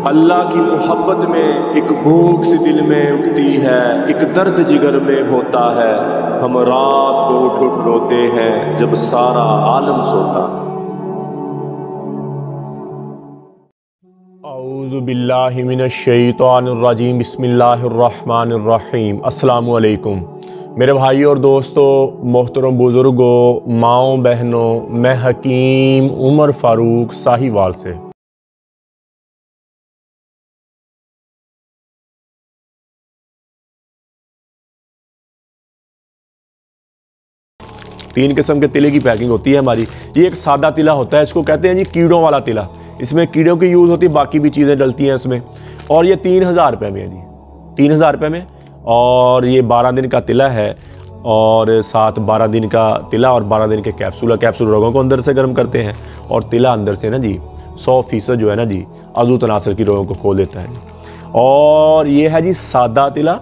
अल्लाह की मोहब्बत में एक भूख सी दिल में उठती है, एक दर्द जिगर में होता है। हम रात को उठ उठ रोते हैं जब सारा आलम सोता है। औज़ु बिल्लाहि मिनश शैतानिर रजीम, बिस्मिल्लाहिर रहमानिर रहीम। अस्सलामु अलैकुम मेरे भाई और दोस्तों, मोहतरम बुजुर्गों, माओ बहनों, मैं हकीम उमर फारूक साहिवाल से। तीन किस्म के तिले की पैकिंग होती है हमारी। ये एक सादा तिला होता है, इसको कहते हैं जी कीड़ों वाला तिला। इसमें कीड़ों की यूज़ होती है, बाकी भी चीज़ें डलती हैं इसमें। और ये 3000 रुपये में है जी, 3000 रुपये में। और ये 12 दिन का तिला है, और साथ 12 दिन का तिला और 12 दिन के कैप्सूल। कैप्सूल रोगों को अंदर से गर्म करते हैं, और तिला अंदर से ना जी 100% जो है ना जी अज़ू तनासर की रोगों को खोल देता है। और ये है जी सादा तिला,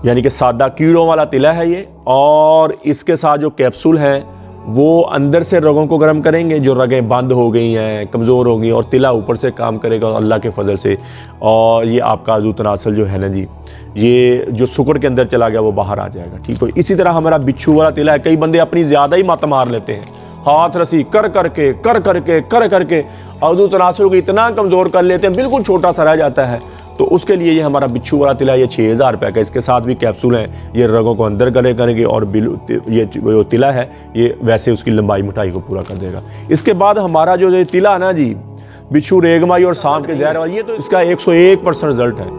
यानी कि सादा कीड़ों वाला तिला है ये। और इसके साथ जो कैप्सूल हैं वो अंदर से रगों को गर्म करेंगे, जो रगें बंद हो गई हैं, कमज़ोर हो गई, और तिला ऊपर से काम करेगा अल्लाह के फजल से। और ये आपका अज़ू तनासल जो है ना जी, ये जो सुकड़ के अंदर चला गया वो बाहर आ जाएगा। ठीक हो। इसी तरह हमारा बिच्छू वाला तिला है। कई बंदे अपनी ज़्यादा ही मत मार लेते हैं, हाथ रसी कर करके अज़ू तनासल को इतना कमज़ोर कर लेते हैं, बिल्कुल छोटा सा रह जाता है। तो उसके लिए ये हमारा बिच्छू वाला तिला, ये 6000 रुपये का। इसके साथ भी कैप्सूल हैं, ये रगों को अंदर करेंगे, और ये जो तिला है ये वैसे उसकी लंबाई मोटाई को पूरा कर देगा। इसके बाद हमारा जो ये तिला है ना जी, बिच्छू रेगमाई और सांप के जहर वाला, ये तो इसका 101% रिजल्ट है।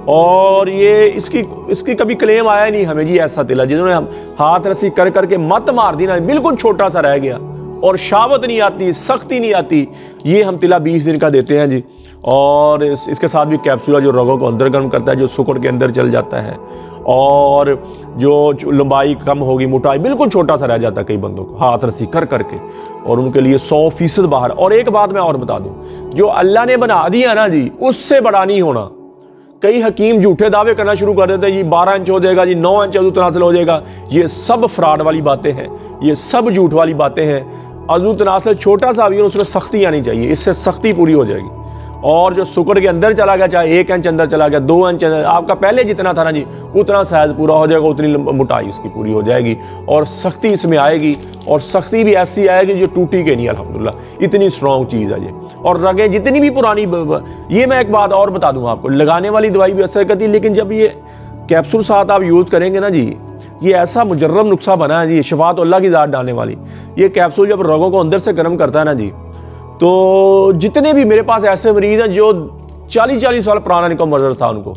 और ये इसकी कभी क्लेम आया नहीं हमें जी ऐसा तिला जिन्होंने हम हाथ रस्सी कर करके मत मार दी ना, बिल्कुल छोटा सा रह गया और शावत नहीं आती, सख्ती नहीं आती। ये हम तिला 20 दिन का देते हैं जी। और इसके साथ भी कैप्सूल जो रगों को अंदर गर्म करता है, जो सुकड़ के अंदर चल जाता है, और जो लंबाई कम होगी, मोटाई बिल्कुल छोटा सा रह जाता है कई बंदों को हाथ रस्सी कर करके, और उनके लिए 100% बाहर। और एक बात मैं और बता दूं, जो अल्लाह ने बना दिया ना जी, उससे बड़ा नहीं होना। कई हकीम झूठे दावे करना शुरू कर देते हैं, जी 12 इंच हो जाएगा जी, 9 इंच अज़ू तनासल हो जाएगा। ये सब फ्रॉड वाली बातें हैं, ये सब झूठ वाली बातें हैं। अज़ू तनासल छोटा सा भी, उसमें सख्ती आनी चाहिए, इससे सख्ती पूरी हो जाएगी। और जो सुकड़ के अंदर चला गया, चाहे 1 इंच अंदर चला गया, 2 इंच आपका पहले जितना था ना जी, उतना साइज पूरा हो जाएगा, उतनी मोटाई इसकी पूरी हो जाएगी, और सख्ती इसमें आएगी। और सख्ती भी ऐसी आएगी जो टूटी के नहीं, अल्हम्दुलिल्लाह इतनी स्ट्रॉन्ग चीज़ है ये। और रगें जितनी भी पुरानी, ये मैं एक बात और बता दूं आपको, लगाने वाली दवाई भी असर करती है, लेकिन जब ये कैप्सूल साथ आप यूज़ करेंगे ना जी, ये ऐसा मुजर्रब नुस्खा बना है जी, शिफा तो अल्लाह की ज़ात डालने वाली। ये कैप्सूल जब रगों को अंदर से गर्म करता है ना जी, तो जितने भी मेरे पास ऐसे मरीज हैं जो 40-40 साल पुराना इनको मर्ज था उनको,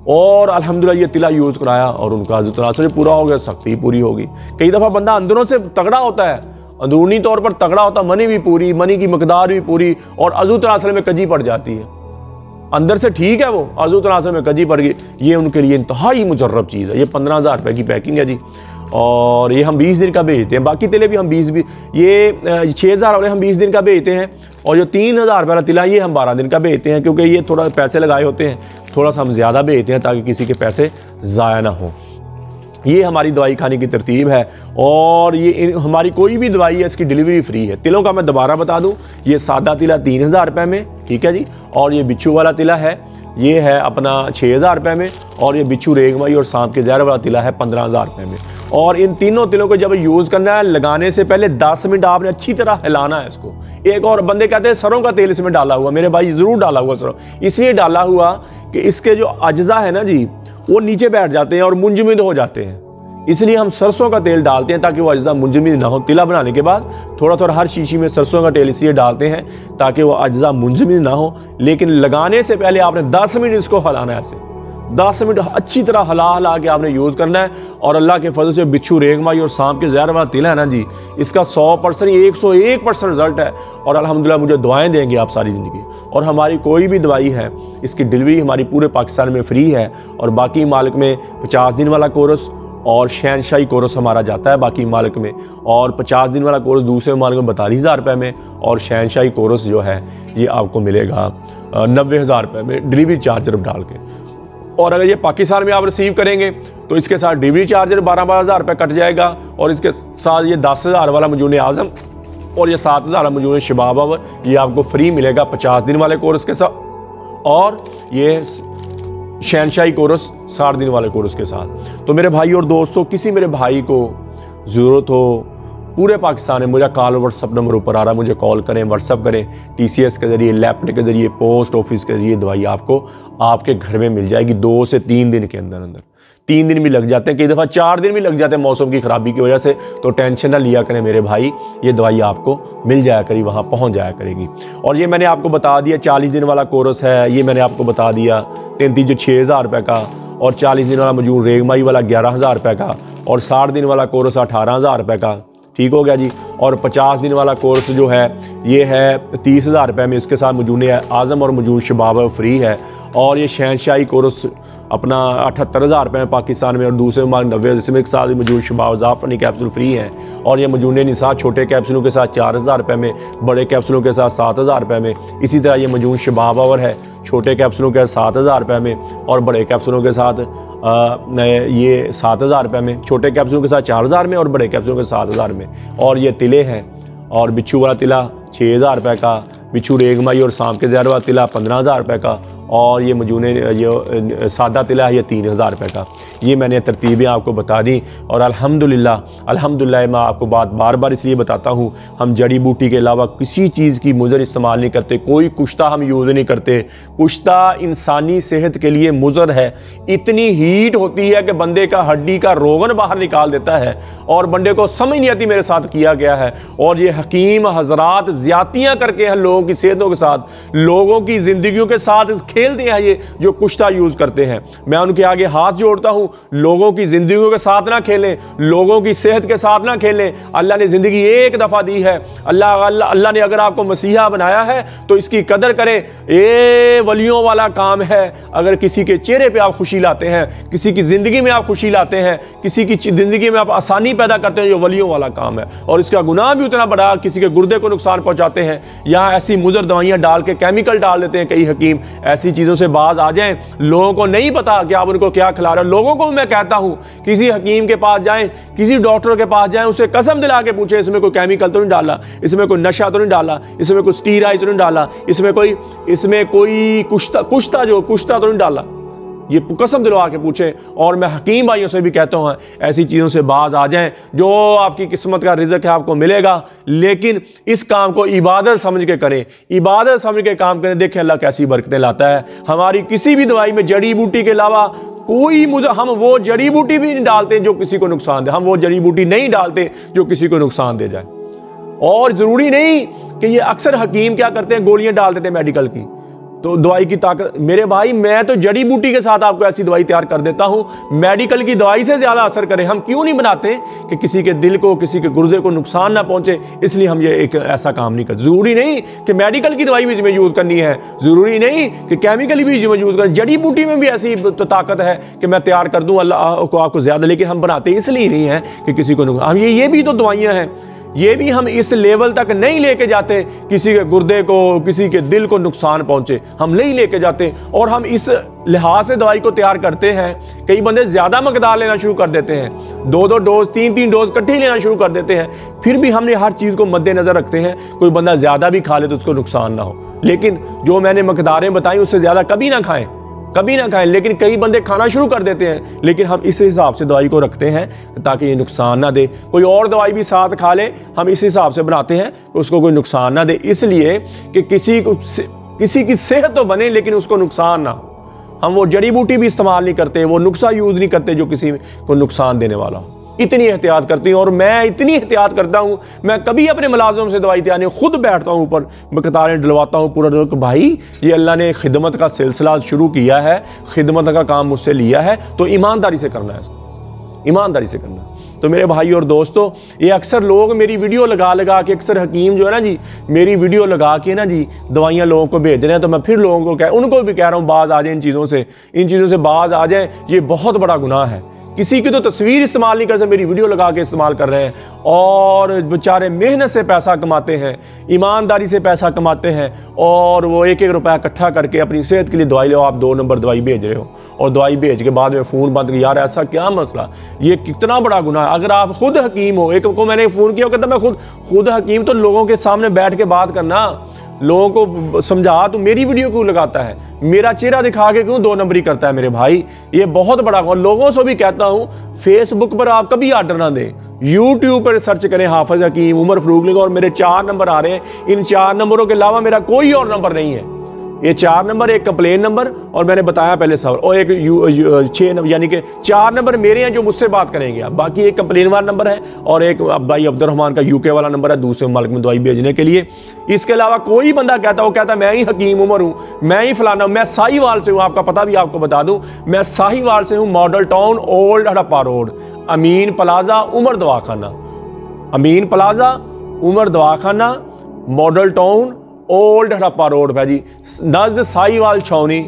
और अल्हम्दुलिल्लाह ये तिला यूज़ कराया और उनका अज़ू तनासल पूरा हो गया, सख्ती पूरी होगी। कई दफ़ा बंदा अंदरों से तगड़ा होता है, अंदरूनी तौर पर तगड़ा होता, मनी भी पूरी, मनी की मकदार भी पूरी, और अज़ू तनासल में कजी पड़ जाती है। अंदर से ठीक है वो, अज़ू तनासल में कजी पड़ गई। ये उनके लिए इंतहाई मुजर्रब चीज़ है। ये 15000 रुपये की पैकिंग है जी, और ये हम 20 दिन का भेजते हैं। बाकी तिले भी हम 20 ये 6000 वाले हम 20 दिन का भेजते हैं, और जो 3000 रुपये वाला तिला ये हम 12 दिन का भेजते हैं, क्योंकि ये थोड़ा पैसे लगाए होते हैं, थोड़ा सा हम ज़्यादा भेजते हैं ताकि किसी के पैसे ज़ाया ना हो। ये हमारी दवाई खाने की तरतीब है। और ये हमारी कोई भी दवाई है, इसकी डिलीवरी फ्री है। तिलों का मैं दोबारा बता दूं, ये सादा तिला 3000 रुपये में, ठीक है जी। और ये बिच्छू वाला तिला है, ये है अपना 6000 रुपये में। और ये बिच्छू रेगमाई और सांप के जहर वाला तिला है 15000 रुपये में। और इन तीनों तिलों को जब यूज़ करना है, लगाने से पहले 10 मिनट आपने अच्छी तरह हिलाना है इसको। एक और बंदे कहते हैं सरों का तेल इसमें डाला हुआ, मेरे भाई ज़रूर डाला हुआ सरों, इसलिए डाला हुआ कि इसके जो अज्जा है ना जी, वो नीचे बैठ जाते हैं और मुंजमद हो जाते हैं। इसलिए हम सरसों का तेल डालते हैं ताकि वो अज्जा मुंजमद ना हो। तिला बनाने के बाद थोड़ा थोड़ा हर शीशी में सरसों का तेल इसलिए डालते हैं ताकि वो अज्जा मुंजमद ना हो। लेकिन लगाने से पहले आपने 10 मिनट इसको हिलाना है, ऐसे 10 मिनट अच्छी तरह हिला के आपने यूज़ करना है। और अल्लाह के फजल से बिच्छू रेगमाई और सांप के जहर वाला तिला है ना जी, इसका 100% 101% रिजल्ट है। और अल्हम्दुलिल्लाह मुझे दुआएं देंगे आप सारी ज़िंदगी। और हमारी कोई भी दवाई है, इसकी डिलीवरी हमारी पूरे पाकिस्तान में फ्री है। और बाकी मालिक में 50 दिन वाला कोर्स और शहनशाही कोर्स हमारा जाता है बाकी मालिक में। और 50 दिन वाला कोर्स दूसरे मालिक में 42,000 रुपये में, और शहनशाही कोर्स जो है ये आपको मिलेगा 90,000 रुपये में, डिलीवरी चार्जर डाल के। और अगर ये पाकिस्तान में आप रिसीव करेंगे तो इसके साथ डिलीवरी चार्जर 12,000 रुपये कट जाएगा। और इसके साथ ये 10,000 वाला मजून आज़म और ये 7000 मजून शबाब अवर, ये आपको फ्री मिलेगा 50 दिन वाले कोर्स के साथ, और ये शहनशाही कोर्स 60 दिन वाले कोर्स के साथ। तो मेरे भाई और दोस्तों, किसी मेरे भाई को ज़रूरत हो पूरे पाकिस्तान में, मुझे कॉल व्हाट्सअप नंबर ऊपर आ रहा है, मुझे कॉल करें, व्हाट्सअप करें, TCS के ज़रिए, लैपटॉप के ज़रिए, पोस्ट ऑफिस के ज़रिए दवाई आपको आपके घर में मिल जाएगी 2 से 3 दिन के अंदर अंदर। 3 दिन भी लग जाते हैं, कई दफ़ा 4 दिन भी लग जाते हैं मौसम की ख़राबी की वजह से। तो टेंशन ना लिया करें मेरे भाई, ये दवाई आपको मिल जाया करेगी, वहाँ पहुँच जाया करेगी। और ये मैंने आपको बता दिया 40 दिन वाला कोर्स है, ये मैंने आपको बता दिया 33 जो 6000 रुपये का, और 40 दिन वाला मजून रेगमाई वाला 11000 रुपये का, और 60 दिन वाला कोर्स 18000 रुपये का। ठीक हो गया जी। और 50 दिन वाला कोर्स जो है ये है 30000 रुपये में, इसके साथ मजून आज़म और मजून शबाब फ्री है। और ये शहनशाही कोर्स अपना 78000 रुपये में पाकिस्तान में, और दूसरे में 90, जिसमें एक साथ मजून शबाब ज़ाफ़रानी कैप्सूल फ्री है। और ये मजून निसार छोटे कैप्सूलों के साथ 4000 रुपये में, बड़े कैप्सूलों के साथ 7000 रुपये में। इसी तरह ये मजून शबाब अवर है, छोटे कैप्सूलों के साथ 7000 रुपये में, और बड़े कैप्सूलों के साथ ये 7000 रुपये में, छोटे कैप्सूलों के साथ 4000 में, और बड़े कैप्सूलों के 7000 में। और ये तिले हैं, और बिच्छू वाला तिला 6000 रुपये का, बिच्छू रेगमाई और सांप के जहर वाला तिला 15000 रुपये का, और ये मजूने ये सादा तिला है, ये 3000 रुपये का। ये मैंने तरतीबें आपको बता दी। और अल्हम्दुलिल्लाह मैं आपको बात बार बार इसलिए बताता हूँ, हम जड़ी बूटी के अलावा किसी चीज़ की मुज़र इस्तेमाल नहीं करते, कोई कुश्ता हम यूज़ नहीं करते। कुश्ता इंसानी सेहत के लिए मुज़र है, इतनी हीट होती है कि बंदे का हड्डी का रोगन बाहर निकाल देता है, और बंदे को समझ नहीं आती मेरे साथ किया गया है। और ये हकीम हजरात ज़्यादतियाँ करके हैं लोगों की सेहतों के साथ, लोगों की ज़िंदगियों के साथ खेलते हैं ये जो कुश्ता यूज़ करते हैं। मैं उनके आगे हाथ जोड़ता हूँ, लोगों की ज़िंदगियों के साथ ना खेलें, लोगों की सेहत के साथ ना खेलें। अल्लाह ने ज़िंदगी एक दफ़ा दी है। अल्लाह ने अगर आपको मसीहा बनाया है तो इसकी कदर करें। ये वलियों वाला काम है। अगर किसी के चेहरे पे आप खुशी लाते हैं, किसी की ज़िंदगी में आप खुशी लाते हैं, किसी की ज़िंदगी में आप आसानी पैदा करते हैं, जो वलियों वाला काम है। और इसका गुनाह भी उतना बड़ा, किसी के गुर्दे को नुकसान पहुँचाते हैं, या ऐसी मुज़र दवाइयाँ डाल के केमिकल डाल देते हैं कई हकीम। ऐसी चीज़ों से बाज आ जाएं। लोगों को नहीं पता कि आप उनको क्या खिला रहे हो। लोगों को मैं कहता हूं, किसी हकीम के पास जाएं, किसी डॉक्टर के पास जाएं, उसे कसम दिला के पूछे इसमें कोई केमिकल तो नहीं डाला, इसमें कोई नशा तो नहीं डाला, इसमें कोई स्टीरॉइड तो नहीं डाला, इसमें कोई कुश्ता तो नहीं डाला। ये कसम दिलवा के पूछे। और मैं हकीम भाइयों से भी कहता हूँ, ऐसी चीज़ों से बाज आ जाएं। जो आपकी किस्मत का रिज़्क है आपको मिलेगा, लेकिन इस काम को इबादत समझ के करें, इबादत समझ के काम करें। देखें अल्लाह कैसी बरकतें लाता है। हमारी किसी भी दवाई में जड़ी बूटी के अलावा कोई हम वो जड़ी बूटी भी नहीं डालते जो किसी को नुकसान दे। हम वो जड़ी बूटी नहीं डालते जो किसी को नुकसान दे जाए। और ज़रूरी नहीं कि ये अक्सर हकीम क्या करते हैं, गोलियाँ डाल देते हैं मेडिकल की, तो दवाई की ताकत। मेरे भाई, मैं तो जड़ी बूटी के साथ आपको ऐसी दवाई तैयार कर देता हूं, मेडिकल की दवाई से ज्यादा असर करे। हम क्यों नहीं बनाते कि किसी के दिल को, किसी के गुर्दे को नुकसान ना पहुंचे, इसलिए हम ये एक ऐसा काम नहीं करते। जरूरी नहीं कि मेडिकल की दवाई भी इसमें यूज करनी है, जरूरी नहीं कि केमिकल भी इसमें यूज करनी। जड़ी बूटी में भी ऐसी तो ताकत है कि मैं तैयार कर दूं अल्लाह को आपको ज्यादा, लेकिन हम बनाते इसलिए नहीं है कि किसी को नुकसान। ये भी तो दवाइयां हैं, ये भी हम इस लेवल तक नहीं लेके जाते किसी के गुर्दे को, किसी के दिल को नुकसान पहुंचे, हम नहीं लेके जाते। और हम इस लिहाज से दवाई को तैयार करते हैं। कई बंदे ज्यादा मकदार लेना शुरू कर देते हैं, 2-2 डोज 3-3 डोज इकट्ठी लेना शुरू कर देते हैं। फिर भी हमने हर चीज को मद्देनजर रखते हैं, कोई बंदा ज्यादा भी खा ले तो उसको नुकसान ना हो। लेकिन जो मैंने मकदारें बताई उससे ज्यादा कभी ना खाएं, कभी ना खाएं। लेकिन कई बंदे खाना शुरू कर देते हैं, लेकिन हम इस हिसाब से दवाई को रखते हैं ताकि ये नुकसान ना दे। कोई और दवाई भी साथ खा ले, हम इस हिसाब से बनाते हैं उसको कोई नुकसान ना दे, इसलिए कि किसी की सेहत तो बने लेकिन उसको नुकसान ना हो। हम वो जड़ी बूटी भी इस्तेमाल नहीं करते, वो नुस्खा यूज नहीं करते जो किसी को नुकसान देने वाला हो। इतनी एहतियात करती हूँ, और मैं इतनी एहतियात करता हूँ, मैं कभी अपने मुलाजिम से दवाई तैयार नहीं, खुद बैठता हूँ ऊपर, कतारें डलवाता हूँ पूरा दिन। भाई ये अल्लाह ने खिदमत का सिलसिला शुरू किया है, खिदमत का काम मुझसे लिया है, तो ईमानदारी से करना है इसको, ईमानदारी से करना। तो मेरे भाई और दोस्तों, ये अक्सर लोग मेरी वीडियो लगा के, अक्सर हकीम जो है ना जी, मेरी वीडियो लगा के ना जी दवाइयाँ लोगों को भेज रहे हैं। तो मैं फिर लोगों को उनको भी कह रहा हूँ, बाज आ जाए इन चीज़ों से बाज आ जाए। ये बहुत बड़ा गुनाह है, किसी की तो तस्वीर इस्तेमाल नहीं कर सकते, मेरी वीडियो लगा के इस्तेमाल कर रहे हैं। और बेचारे मेहनत से पैसा कमाते हैं, ईमानदारी से पैसा कमाते हैं, और वो 1-1 रुपया इकट्ठा करके अपनी सेहत के लिए दवाई लो। आप 2 नंबर दवाई भेज रहे हो और दवाई भेज के बाद में फ़ोन बंद कर, यार ऐसा क्या मसला, ये कितना बड़ा गुनाह। अगर आप खुद हकीम हो, एक को मैंने फ़ोन किया, कहता मैं खुद हकीम, तो लोगों के सामने बैठ के बात करना, लोगों को समझा। तो मेरी वीडियो क्यों लगाता है, मेरा चेहरा दिखा के क्यों 2 नंबरी करता है मेरे भाई, ये बहुत बड़ा। और लोगों से भी कहता हूं, फेसबुक पर आप कभी आर्डर ना दें, यूट्यूब पर सर्च करें हाफिज हकीम उमर फारूक लिखो, और मेरे 4 नंबर आ रहे हैं। इन 4 नंबरों के अलावा मेरा कोई और नंबर नहीं है। ये 4 नंबर, एक कंप्लेन नंबर, और मैंने बताया पहले सवाल, और एक 6 नंबर, यानी कि 4 नंबर मेरे हैं जो मुझसे बात करेंगे आप। बाकी एक कंप्लेन वाला नंबर है और एक भाई अब्दुर्रहमान का यूके वाला नंबर है, दूसरे मुल्क में दवाई भेजने के लिए। इसके अलावा कोई बंदा कहता, वो कहता मैं ही हकीम उमर हूँ, मैं ही फलाना हूँ। मैं साहिवाल से हूँ, आपका पता भी आपको बता दूँ, मैं साहिवाल से हूँ, model town old Harappa road, Amin plaza Umar दवाखाना, अमीन प्लाजा उमर दवाखाना, model town old Harappa road पे जी, नज़द साहिवाल छावनी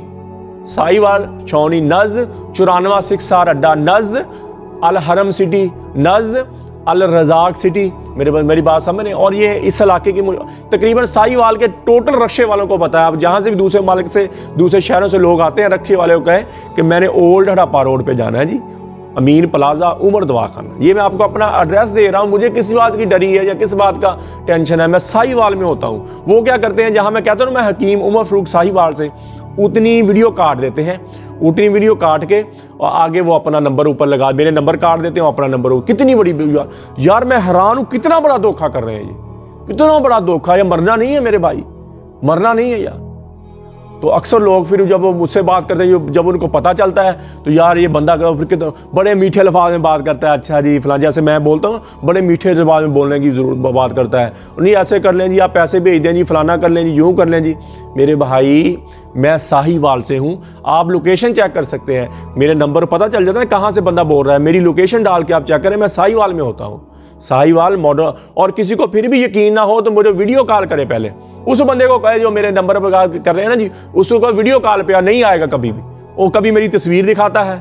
नज़द 94 6 अड्डा, नज़द अल हरम सिटी, नज़द अल रज़ाक सिटी। मेरी बात समझ। और ये इस इलाके की तकरीबन साहिवाल के टोटल रक्शे वालों को पता है। आप जहाँ से भी दूसरे मालिक से, दूसरे शहरों से लोग आते हैं, रक्शे वाले को कहें कि मैंने ओल्ड हड़प्पा रोड पे जाना है जी, अमीन प्लाजा उमर दवाखाना। ये मैं आपको अपना एड्रेस दे रहा हूँ, मुझे किस बात की डरी है या किस बात का टेंशन है। मैं साहिवाल में होता हूँ। वो क्या करते हैं, जहाँ मैं कहता हूँ मैं हकीम उमर फारूक साहिवाल से, उतनी वीडियो काट देते हैं, उतनी वीडियो काट के और आगे वो अपना नंबर ऊपर लगा, मेरे नंबर काट देते हैं, अपना नंबर। कितनी बड़ी यार, मैं हैरान हूँ, कितना बड़ा धोखा कर रहे हैं ये, कितना बड़ा धोखा। ये मरना नहीं है मेरे भाई, मरना नहीं है यार। तो अक्सर लोग फिर जब मुझसे बात करते हैं, जब उनको पता चलता है, तो यार ये बंदा फिर कितना बड़े मीठे लफाज में बात करता है, अच्छा जी फलां, जैसे मैं बोलता हूँ बड़े मीठे लफाज में बोलने की जरूरत बात करता है, नहीं ऐसे कर लें जी, आप पैसे भेज दें जी, फलाना कर लें जी, यूँ कर लें जी। मेरे भाई मैं साहिवाल से हूँ, आप लोकेशन चेक कर सकते हैं, मेरे नंबर पता चल जाता है कहाँ से बंदा बोल रहा है, मेरी लोकेशन डाल के आप चेक करें, मैं साहिवाल में होता हूँ, साहिवाल मॉडल। और किसी को फिर भी यकीन ना हो तो मुझे वीडियो कॉल करे, पहले उस बंदे को कहे जो मेरे नंबर पर कर रहे हैं ना जी, उसको वीडियो कॉल पे नहीं आएगा कभी भी। वो कभी मेरी तस्वीर दिखाता है,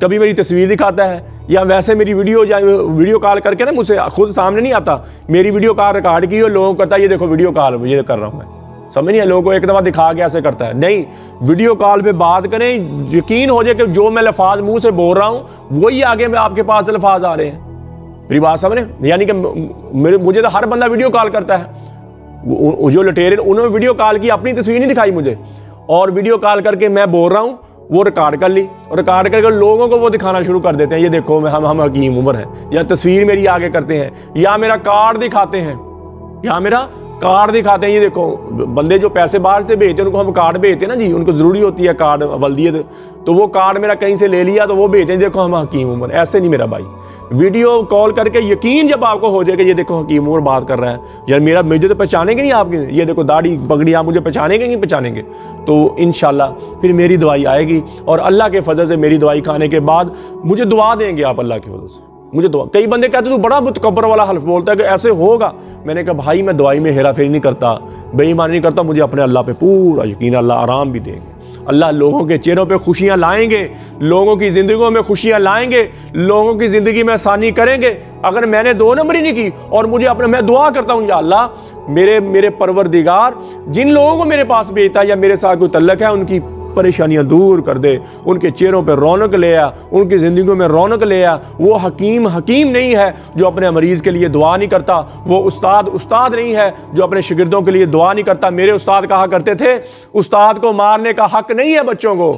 कभी मेरी तस्वीर दिखाता है, या वैसे मेरी वीडियो कॉल करके ना मुझसे खुद सामने नहीं आता, मेरी वीडियो कॉल रिकॉर्ड की और लोगों को करता है ये देखो वीडियो कॉल ये कर रहा हूँ मैं, समझ नहीं है। लोगों को एक दफा दिखा के ऐसे करता है। नहीं, वीडियो कॉल पे बात करें, यकीन हो जाए कि जो मैं लफाज मुंह से बोल रहा हूँ वही आगे में आपके पास लफाज आ रहे हैं। मेरी बात समझ रहे, यानी कि मुझे तो हर बंदा वीडियो कॉल करता है, जो लटेरे उन्होंने वीडियो कॉल की, अपनी तस्वीर नहीं दिखाई मुझे, और वीडियो कॉल करके मैं बोल रहा हूँ वो रिकॉर्ड कर ली, और रिकॉर्ड करके लोगों को वो दिखाना शुरू कर देते हैं, ये देखो हम हकीम उमर हैं, या तस्वीर मेरी आगे करते हैं, या मेरा कार्ड दिखाते हैं, या मेरा कार्ड दिखाते हैं, ये देखो। बंदे जो पैसे बाहर से भेजते हैं उनको हम कार्ड भेजते हैं ना जी, उनको जरूरी होती है कार्ड वल्दियत, तो वो कार्ड मेरा कहीं से ले लिया तो वो भेजते हैं, देखो हम हकीम उमर। ऐसे नहीं मेरा भाई, वीडियो कॉल करके यकीन जब आपको हो जाएगा, ये देखो हकीम उमर बात कर रहा है, यार मुझे तो पहचानेंगे नहीं आपके, ये देखो दाढ़ी पगड़ी, आप मुझे पहचानेंगे नहीं पहचानेंगे, तो इंशाल्लाह फिर मेरी दवाई आएगी, और अल्लाह के फजल से मेरी दवाई खाने के बाद मुझे दुआ देंगे आप, अल्लाह के फजल से मुझे दुआ। कई बंदे कहते तू बड़ा मुतकब्बर वाला हल्फ बोलता है कि ऐसे होगा। मैंने कहा भाई मैं दवाई में हेरा फेरी नहीं करता, बेईमानी नहीं करता, मुझे अपने अल्लाह पे पूरा यकीन, अल्लाह आराम भी देंगे, अल्लाह लोगों के चेहरों पे खुशियां लाएंगे, लोगों की जिंदगियों में खुशियां लाएंगे, लोगों की जिंदगी में आसानी करेंगे। अगर मैंने 2 नंबरी नहीं की, और मुझे अपने, मैं दुआ करता हूं या अल्लाह मेरे परवरदिगार जिन लोगों को मेरे पास भेजता है या मेरे साथ कोई तल्लक है, उनकी परेशानियां दूर कर दे, उनके चेहरों पे रौनक ले आ, उनकी जिंदगी में रौनक ले आ। वो हकीम नहीं है जो अपने मरीज के लिए दुआ नहीं करता, वो उस्ताद नहीं है जो अपने शागिर्दों के लिए दुआ नहीं करता। मेरे उस्ताद कहा करते थे, उस्ताद को मारने का हक नहीं है बच्चों को।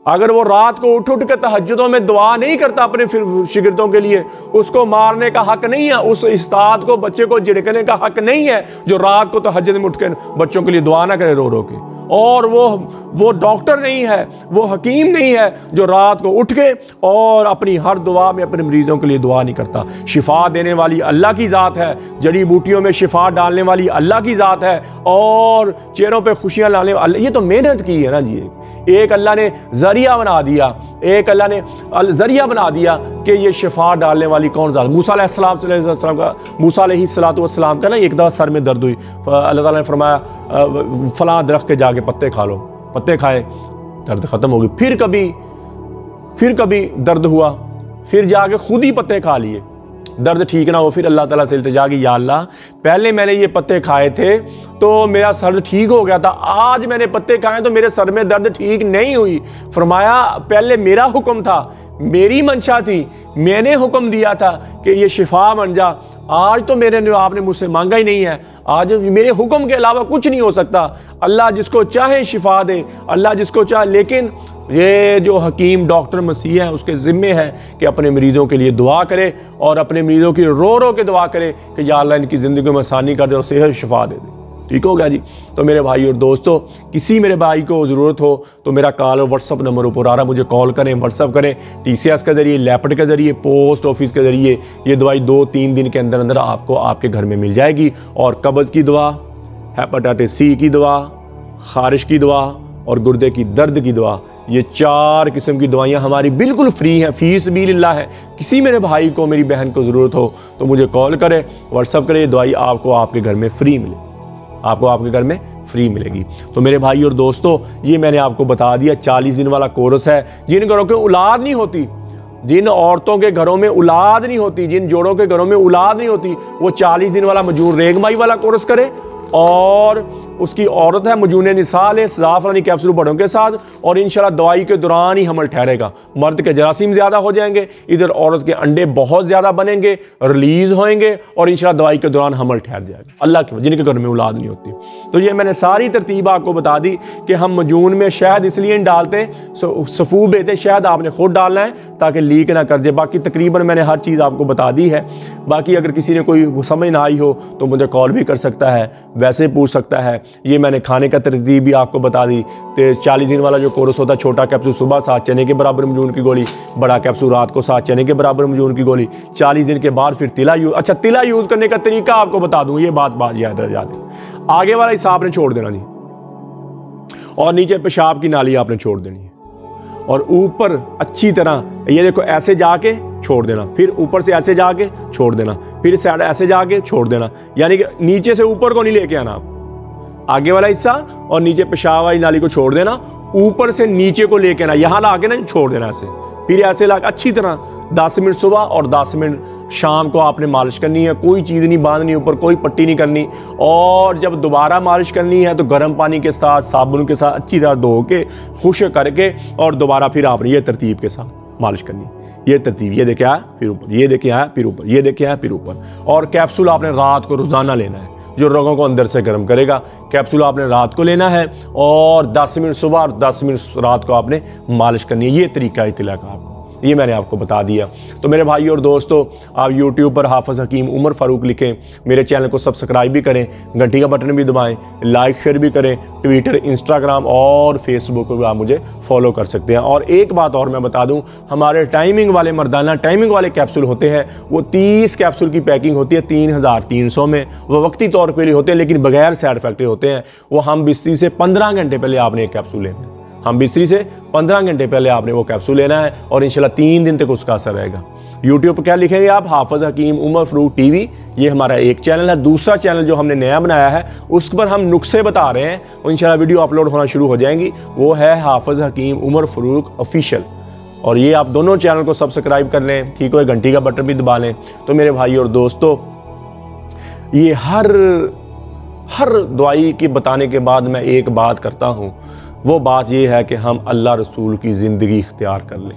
अगर वो रात को उठ के तहज्जुदों में दुआ नहीं करता अपने शागिर्दों के लिए, उसको मारने का हक नहीं है। उस उस्ताद को बच्चे को झिड़कने का हक नहीं है जो रात को तहज्जुद में उठ के बच्चों के लिए दुआ ना करे रो रो के। और वो डॉक्टर नहीं है, वो हकीम नहीं है जो रात को उठ के और अपनी हर दुआ में अपने मरीजों के लिए दुआ नहीं करता। शिफा देने वाली अल्लाह की ज़ात है, जड़ी बूटियों में शिफा डालने वाली अल्लाह की ज़ात है, और चेहरों पे खुशियां लाने वाली, ये तो मेहनत की है ना जी। एक अल्लाह ने जरिया बना दिया, एक अल्लाह ने जरिया बना दिया कि ये शिफा डालने वाली कौन सा। मूसा अलैहिस्सलाम का, मूसा अलैहिस्सलाम का ना एक दफ़ा सर में दर्द हुई, अल्लाह ताला ने फरमाया फलां दरख्त के जाके पत्ते खा लो, पत्ते खाए, दर्द ख़त्म हो गई। फिर कभी फिर कभी दर्द हुआ, फिर जाके खुद ही पत्ते खा लिए, दर्द ठीक ना हो, फिर अल्लाह ताला से इल्तिजा की, या अल्लाह पहले मैंने ये पत्ते खाए थे तो मेरा सर ठीक हो गया था, आज मैंने पत्ते खाए तो मेरे सर में दर्द ठीक नहीं हुई। फरमाया पहले मेरा हुक्म था, मेरी मंशा थी, मैंने हुक्म दिया था कि ये शिफा बन जा, आज तो मेरे आपने मुझसे मांगा ही नहीं है, आज मेरे हुक्म के अलावा कुछ नहीं हो सकता। अल्लाह जिसको चाहे शिफा दे, अल्लाह जिसको चाहे, लेकिन ये जो हकीम डॉक्टर मसीह है उसके ज़िम्मे है कि अपने मरीज़ों के लिए दुआ करे और अपने मरीज़ों की रो रो के दुआ करे कि या अल्लाह इनकी ज़िंदगी में आसानी कर दे और सेहत शिफा दे दे। ठीक हो गया जी। तो मेरे भाई और दोस्तों, किसी मेरे भाई को ज़रूरत हो तो मेरा कॉल और व्हाट्सअप नंबर ऊपर आ रहा, मुझे कॉल करें, व्हाट्सअप करें, TCS के ज़रिए, लैपट के ज़रिए, पोस्ट ऑफिस के ज़रिए। ये दवाई 2-3 दिन के अंदर अंदर आपको आपके घर में मिल जाएगी। और कब्ज़ की दवा, हेपेटाइटिस C की दवा, खारिश की दवा और गुर्दे की दर्द की दवा, ये 4 किस्म की दवाइयाँ हमारी बिल्कुल फ्री हैं, फीस भी लिल्लाह है। किसी मेरे भाई को, मेरी बहन को ज़रूरत हो तो मुझे कॉल करें, व्हाट्सअप करें, ये दवाई आपको आपके घर में फ्री मिले, आपको आपके घर में फ्री मिलेगी। तो मेरे भाई और दोस्तों, ये मैंने आपको बता दिया 40 दिन वाला कोर्स है। जिन घरों के औलाद नहीं होती, जिन औरतों के घरों में औलाद नहीं होती, जिन जोड़ों के घरों में औलाद नहीं होती, वो 40 दिन वाला मजून रेगमाई वाला कोर्स करे। और उसकी औरत है मजून निसाल है ज़ाफ़रानी कैप्सूल बड़ों के साथ, और इंशाल्लाह दवाई के दौरान ही हमल ठहरेगा। मर्द के जरासीम ज़्यादा हो जाएंगे, इधर औरत के अंडे बहुत ज़्यादा बनेंगे, रिलीज़ होएंगे और इंशाल्लाह दवाई के दौरान हमल ठहर जाएगा, अल्लाह के, जिनके घर में औलाद नहीं होती। तो ये मैंने सारी तरतीब आपको बता दी कि हम मजून में शहद इसलिए नहीं डालते, सफ़ूब देते, शहद आपने खुद डालना है ताकि लीक ना कर जाए। बाकी तकरीबन मैंने हर चीज़ आपको बता दी है। बाकी अगर किसी ने कोई समझ ना आई हो तो मुझे कॉल भी कर सकता है, वैसे पूछ सकता है। ये मैंने खाने का तरतीब भी आपको बता दी। तो 40 दिन वाला जो कोर्स होता है, छोटा कैप्सूल सुबह 7 चने के बराबर मजून की गोली, बड़ा कैप्सूल रात को 7 चने के बराबर मजून की गोली। 40 दिन के बाद फिर तिला यूज़, अच्छा तिला यूज़ करने का तरीका आपको बता दूँ, ये बात याद रह जाती। आगे वाला हिस्सा आपने छोड़ देना नहीं, और नीचे पेशाब की नाली आपने छोड़ देनी है, और ऊपर अच्छी तरह ये देखो ऐसे जाके छोड़ देना, फिर ऊपर से ऐसे जाके छोड़ देना, फिर साइड ऐसे जाके छोड़ देना, यानी कि नीचे से ऊपर को नहीं लेके आना आप, आगे वाला हिस्सा और नीचे पेशाब वाली नाली को छोड़ देना, ऊपर से नीचे को लेके आना, यहाँ ला के ना छोड़ देना ऐसे, फिर ऐसे ला अच्छी तरह 10 मिनट सुबह और 10 मिनट शाम को आपने मालिश करनी है। कोई चीज़ नहीं बांधनी, ऊपर कोई पट्टी नहीं करनी। और जब दोबारा मालिश करनी है तो गर्म पानी के साथ, साबुन के साथ अच्छी तरह धो के, खुश करके, और दोबारा फिर आपने ये तरतीब के साथ मालिश करनी। ये तरतीब, ये देखे आया फिर ऊपर, ये देखे आया फिर ऊपर, ये देखे आया फिर ऊपर। और कैप्सूल आपने रात को रोज़ाना लेना है, जो रगों को अंदर से गर्म करेगा। कैप्सूल आपने रात को लेना है और 10 मिनट सुबह और 10 मिनट रात को आपने मालिश करनी है। ये तरीका है तिला का, आपको ये मैंने आपको बता दिया। तो मेरे भाई और दोस्तों, आप YouTube पर हाफिज़ हकीम उमर फ़ारूक लिखें, मेरे चैनल को सब्सक्राइब भी करें, घंटी का बटन भी दबाएं, लाइक शेयर भी करें। ट्विटर, इंस्टाग्राम और फेसबुक पर आप मुझे फॉलो कर सकते हैं। और एक बात और मैं बता दूं, हमारे टाइमिंग वाले, मर्दाना टाइमिंग वाले कैप्सूल होते हैं, वो 30 कैप्सूल की पैकिंग होती है 3300 में। वो वक्ती तौर पर होते हैं लेकिन बगैर साइड इफेक्ट होते हैं। वो हम बिस्तरी से 15 घंटे पहले आपने एक कैप्सूल लेना है, हम बिस्तरी से 15 घंटे पहले आपने वो कैप्सूल लेना है, और इंशाल्लाह 3 दिन तक उसका असर रहेगा। यूट्यूब पर क्या लिखेंगे आप, हाफिज़ हकीम उमर फ़ारूक TV, ये हमारा एक चैनल है। दूसरा चैनल जो हमने नया बनाया है उस पर हम नुस्खे बता रहे हैं, और इंशाल्लाह वीडियो अपलोड होना शुरू हो जाएंगी, वो है हाफिज़ हकीम उमर फ़ारूक ऑफिशियल। और ये आप दोनों चैनल को सब्सक्राइब कर लें, ठीक है, घंटी का बटन भी दबा लें। तो मेरे भाई और दोस्तों, ये हर दवाई की बताने के बाद मैं एक बात करता हूँ, वो बात ये है कि हम अल्लाह रसूल की ज़िंदगी इख्तियार कर लें,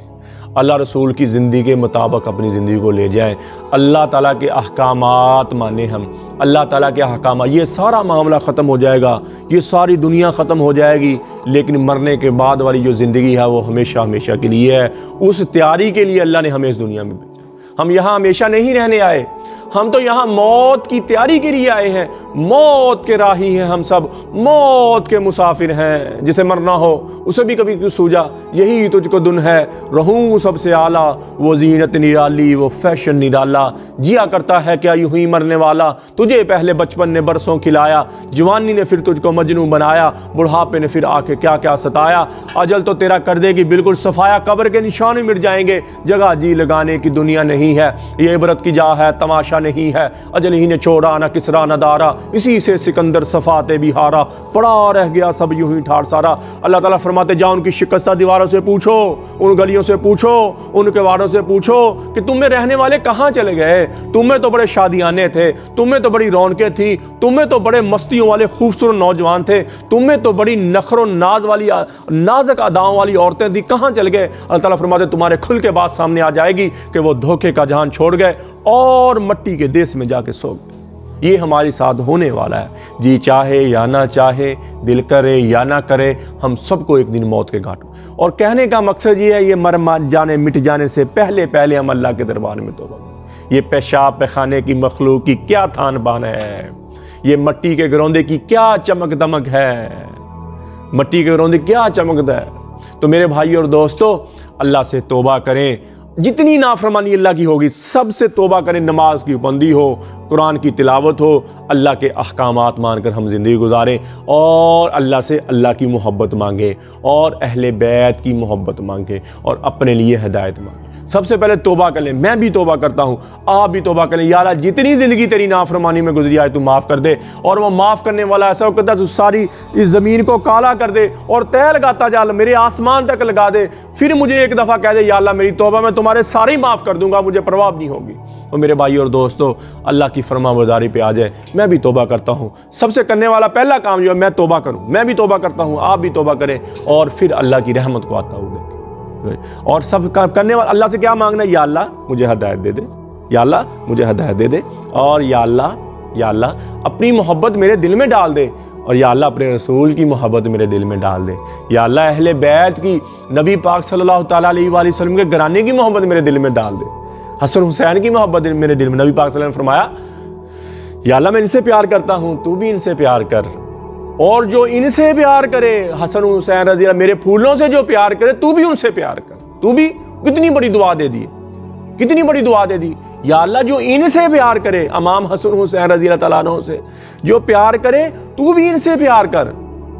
अल्लाह रसूल की ज़िंदगी के मुताबिक अपनी ज़िंदगी को ले जाएं, अल्लाह ताला के अहकामात माने हम, अल्लाह ताला के अहकामात। ये सारा मामला ख़त्म हो जाएगा, ये सारी दुनिया ख़त्म हो जाएगी, लेकिन मरने के बाद वाली जो ज़िंदगी है वो हमेशा हमेशा के लिए है। उस तैयारी के लिए अल्लाह ने हमें इस दुनिया में भेजा। हम यहाँ हमेशा नहीं रहने आए, हम तो यहाँ मौत की तैयारी के लिए आए हैं। मौत के राही हैं हम सब, मौत के मुसाफिर हैं। जिसे मरना हो उसे भी कभी क्यों सूझा, यही तुझको दुन है, रहूं सबसे आला, वो जीनत निराली, वो फैशन निराला। जिया करता है क्या यूं ही मरने वाला, तुझे पहले बचपन ने बरसों खिलाया, जवानी ने फिर तुझको मजनू बनाया, बुढ़ापे ने फिर आके क्या क्या सताया। अजल तो तेरा कर देगी बिल्कुल सफाया, कब्र के निशान मिट जाएंगे, जगह जी लगाने की दुनिया नहीं है। ये इबरत की जा है, तमाशा नहीं है, अजल ही ने छोड़ा न किसरा न दारा, इसी से सिकंदर सफाते भी हारा, पड़ा रह गया सब यूं ही ठाड़ सारा। अल्लाह ताला फरमाते जाओ उनकी शिकस्ता दीवारों से पूछो, उन गलियों से पूछो, उनके वाड़ों से पूछो कि तुम में रहने वाले कहाँ चले गए। तुम्हें तो बड़े शादियाने थे, तुम्हें तो बड़ी रौनकें थी, तुम्हें तो बड़े मस्तियों वाले खूबसूरत नौजवान थे, तुम्हें तो बड़ी नखरो नाज वाली नाजक अदाओं वाली औरतें थी, कहाँ चल गए। अल्लाह ताला फरमाते तुम्हारे खुल के बात सामने आ जाएगी कि वो धोखे का जहान छोड़ गए और मट्टी के देश में जाके सो गए। ये हमारे साथ होने वाला है, जी चाहे या ना चाहे, दिल करे या ना करे, हम सबको एक दिन मौत के घाट। और कहने का मकसद ये है, ये मर जाने मिट जाने से पहले पहले हम अल्लाह के दरबार में तौबा करें। ये पेशाब पैखाने की मखलूक की क्या थान बान है, ये मट्टी के गरौंदे की क्या चमक दमक है, मट्टी के गरौंदे क्या चमकदा है। तो मेरे भाई और दोस्तों, अल्लाह से तौबा करें। जितनी नाफरमानी अल्लाह की होगी सबसे तौबा करें। नमाज की पाबंदी हो, कुरान की तिलावत हो, अल्लाह के अहकामात मानकर हम ज़िंदगी गुजारें और अल्लाह से अल्लाह की मोहब्बत मांगे और अहले बैत की मोहब्बत मांगे और अपने लिए हिदायत मांगे। सबसे पहले तौबा कर लें। मैं भी तौबा करता हूँ, आप भी तौबा करें। या अल्लाह जितनी ज़िंदगी तेरी नाफरमानी में गुजरी आए तू माफ़ कर दे। और वो माफ़ करने वाला ऐसा करता है सारी इस ज़मीन को काला कर दे और तय लगाता जा, मेरे आसमान तक लगा दे, फिर मुझे एक दफ़ा कह दे या अल्लाह मेरी तौबा, मैं तुम्हारे सारे ही माफ़ कर दूंगा, मुझे परवाह नहीं होगी। तो मेरे भाई और दोस्तों, अल्लाह की फरमाबरदारी पे आ जाए। मैं भी तौबा करता हूँ। सबसे करने वाला पहला काम जो है, मैं तौबा करूँ। मैं भी तौबा करता हूँ, आप भी तौबा करें और फिर अल्लाह की रहमत को आता हुआ देखें। और सब करने वाला अल्लाह से क्या मांगना है, या अल्लाह मुझे हिदायत दे दे, या अल्लाह मुझे हिदायत दे दे, और या अल्लाह अपनी मोहब्बत मेरे दिल में डाल दे, और या अल्लाह अपने रसूल की मोहब्बत मेरे दिल में डाल दे, या अल्लाह अहले बैत की, नबी पाक सल्लल्लाहु ताला अलैहि वसल्लम के घराने की मोहब्बत मेरे दिल में डाल दे, हसन हुसैन की मोहब्बत मेरे दिल में। नबी पाक सल्लल्लाहु अलैहि वसल्लम ने फरमाया या अल्लाह मैं इनसे प्यार करता हूँ, तू भी इनसे प्यार कर, और जो इनसे प्यार करे हसन हुसैन रज़ी अल्लाह, मेरे फूलों से जो प्यार करे तू भी उनसे प्यार कर। तू भी कितनी बड़ी दुआ दे दी, कितनी बड़ी दुआ दे दी। या अल्लाह जो इनसे प्यार करे, इमाम हसन हुसैन रज़ी अल्लाह तआला अन्हु से जो प्यार करे तू भी इनसे प्यार कर।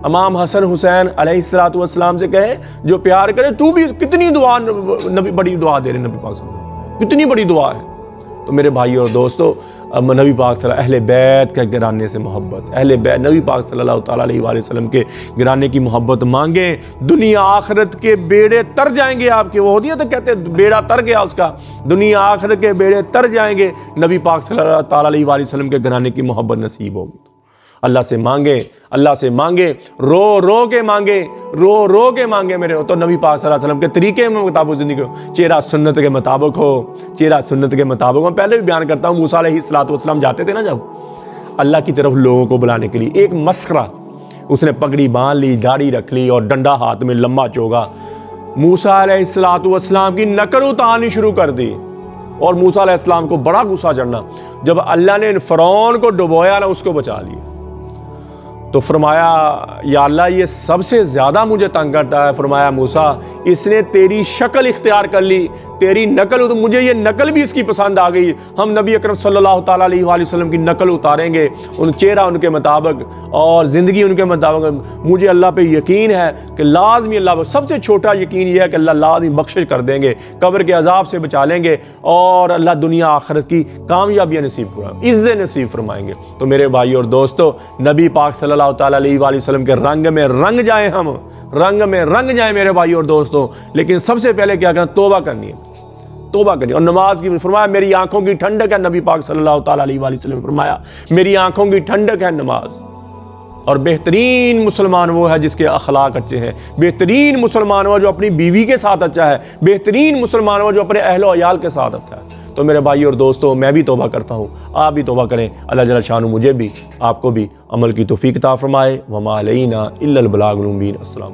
इमाम हसन हुसैन अलैहिस्सलातु वस्सलाम से कहे जो प्यार करे तू भी। कितनी दुआ नबी, बड़ी दुआ दे रहे नबी पाक सल्लल्लाहु अलैहि वसल्लम, कितनी बड़ी दुआ है। तो मेरे भाई और दोस्तों, नबी पाक अहले बैत के घराने से मोहब्बत, अहले बैत नबी पाक सल्लल्लाहु ताला अलैहि वसल्लम के घराने की मोहब्बत मांगे। दुनिया आखिरत के बेड़े तर जाएंगे आपके। वो होती है तो कहते हैं बेड़ा तर गया उसका, दुनिया आखिरत के बेड़े तर जाएंगे। नबी पाक सल्लल्लाहु ताला अलैहि वसल्लम के घराने की मोहब्बत नसीब होगी। अल्लाह से मांगे, अल्लाह से मांगे, रो रो के मांगे, रो रो के मांगे मेरे। तो नबी पाक सल्लल्लाहु अलैहि वसल्लम के तरीके में मुताबिक जिंदगी हो, चेहरा सुन्नत के मुताबिक हो, चेहरा सुन्नत के मुताबिक। मैं पहले भी बयान करता हूँ, मूसा अलैहिस्सलातु वस्सलाम जाते थे ना जब अल्लाह की तरफ लोगों को बुलाने के लिए, एक मस्खरा, उसने पगड़ी बांध ली, दाढ़ी रख ली और डंडा हाथ में लंबा चोगा। मूसा अलैहिस्सलातु वस्सलाम की नकल उतारनी शुरू कर दी और मूसा अलैहिस्सलाम को बड़ा गुस्सा चढ़ना। जब अल्लाह ने फ़िरौन को डुबोया ना, उसको बचा लिया। तो फरमाया या अल्लाह ये सबसे ज़्यादा मुझे तंग करता है। फरमाया मूसा इसने तेरी शक्ल इख्तियार कर ली, तेरी नकल, तो मुझे ये नकल भी इसकी पसंद आ गई। हम नबी अकरम सल्लल्लाहु ताला अलैहि वसल्लम की नकल उतारेंगे, उन चेहरा उनके मुताबिक और ज़िंदगी उनके मुताबिक। मुझे अल्लाह पे यकीन है कि लाजमी अल्लाह, सबसे छोटा यकीन यह है कि अल्लाह लाजमी बख्शिश कर देंगे, कब्र के अजाब से बचा लेंगे और अल्लाह दुनिया आखिरत की कामयाबियाँ नसीब फरमाएंगे, इज़्ज़त नसीब फरमाएंगे। तो मेरे भाई और दोस्तों, नबी पाक सल्लल्लाहु ताला अलैहि वसल्लम के रंग में रंग जाए, हम रंग में रंग जाए मेरे भाई और दोस्तों। लेकिन सबसे पहले क्या करना, तौबा करनी है, तौबा करनी। और नमाज की फरमाया मेरी आंखों की ठंडक है, नबी पाक सल्लल्लाहु ताला अलैहि वसल्लम फरमाया मेरी आंखों की ठंडक है नमाज। और बेहतरीन मुसलमान वो है जिसके अखलाक अच्छे हैं, बेहतरीन मुसलमान वो जो अपनी बीवी के साथ अच्छा है, बेहतरीन मुसलमान वो जो अपने अहलो अयाल के साथ अच्छा है। तो मेरे भाई और दोस्तों, मैं भी तौबा करता हूँ, आप भी तौबा करें। अल्लाह जल्ल शानु मुझे भी आपको भी अमल की तौफीक अता फरमाए। वमा अलैना इल्लल बलागुल मुबीन। अस्सलाम।